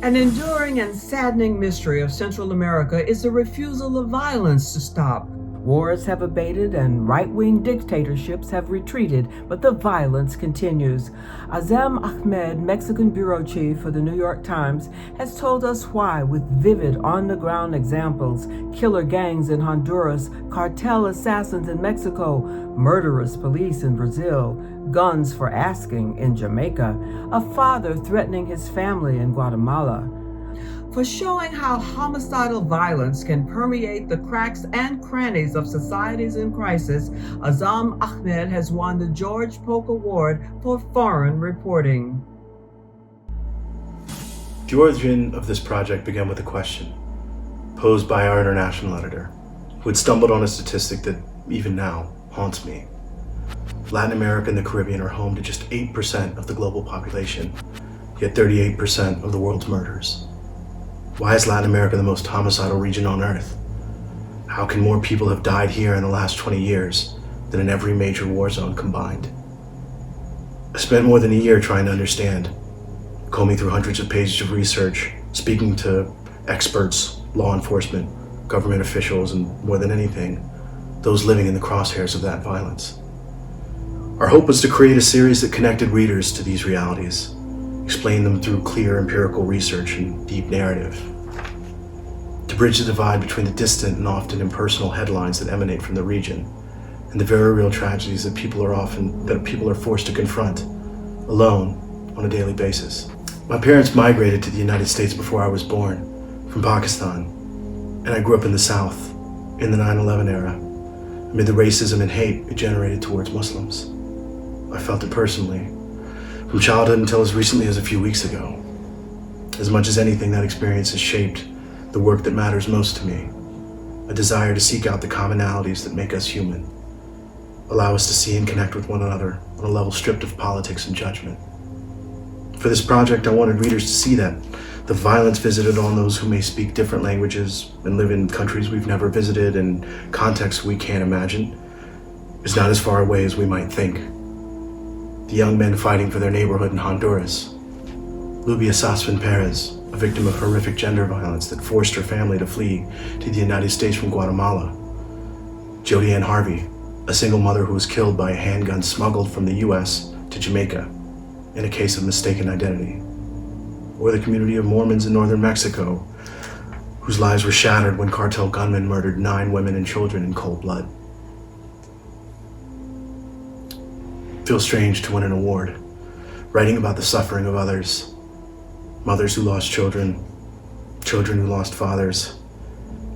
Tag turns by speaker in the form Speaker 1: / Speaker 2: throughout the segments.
Speaker 1: An enduring and saddening mystery of Central America is the refusal of violence to stop. Wars have abated and right-wing dictatorships have retreated, but the violence continues. Azam Ahmed, Mexican bureau chief for the New York Times, has told us why with vivid on-the-ground examples: killer gangs in Honduras, cartel assassins in Mexico, murderous police in Brazil, guns for asking in Jamaica, a father threatening his family in Guatemala. For showing how homicidal violence can permeate the cracks and crannies of societies in crisis, Azam Ahmed has won the George Polk Award for Foreign Reporting.
Speaker 2: The origin of this project began with a question posed by our international editor, who had stumbled on a statistic that, even now, haunts me. Latin America and the Caribbean are home to just 8% of the global population, yet 38% of the world's murders. Why is Latin America the most homicidal region on Earth? How can more people have died here in the last 20 years than in every major war zone combined? I spent more than a year trying to understand, combing through hundreds of pages of research, speaking to experts, law enforcement, government officials, and more than anything, those living in the crosshairs of that violence. Our hope was to create a series that connected readers to these realities, explain them through clear empirical research and deep narrative, to bridge the divide between the distant and often impersonal headlines that emanate from the region and the very real tragedies that people are forced to confront alone on a daily basis. My parents migrated to the United States before I was born from Pakistan, and I grew up in the South in the 9/11 era amid the racism and hate it generated towards Muslims. I felt it personally from childhood until as recently as a few weeks ago. As much as anything, that experience has shaped the work that matters most to me, a desire to seek out the commonalities that make us human, allow us to see and connect with one another on a level stripped of politics and judgment. For this project, I wanted readers to see that the violence visited on those who may speak different languages and live in countries we've never visited and contexts we can't imagine is not as far away as we might think. The young men fighting for their neighborhood in Honduras, Lubia Sasfin Perez, a victim of horrific gender violence that forced her family to flee to the United States from Guatemala, Jody Ann Harvey, a single mother who was killed by a handgun smuggled from the US to Jamaica in a case of mistaken identity, or the community of Mormons in northern Mexico, whose lives were shattered when cartel gunmen murdered 9 women and children in cold blood. It feels strange to win an award, writing about the suffering of others, mothers who lost children, children who lost fathers,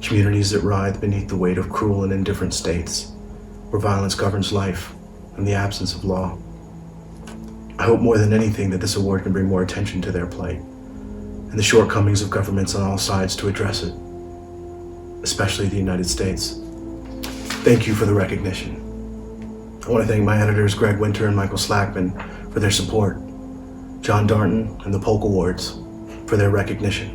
Speaker 2: communities that writhe beneath the weight of cruel and indifferent states, where violence governs life in the absence of law. I hope more than anything that this award can bring more attention to their plight and the shortcomings of governments on all sides to address it, especially the United States. Thank you for the recognition. I want to thank my editors Greg Winter and Michael Slackman for their support, John Darnton and the Polk Awards for their recognition,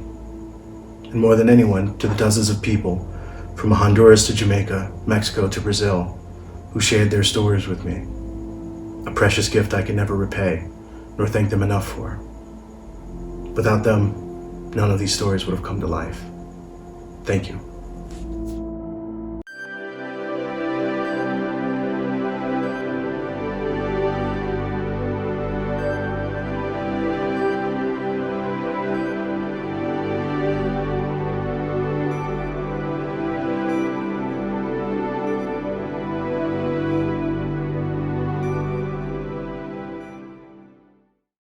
Speaker 2: and more than anyone, to the dozens of people from Honduras to Jamaica, Mexico to Brazil who shared their stories with me. A precious gift I can never repay, nor thank them enough for. Without them, none of these stories would have come to life. Thank you.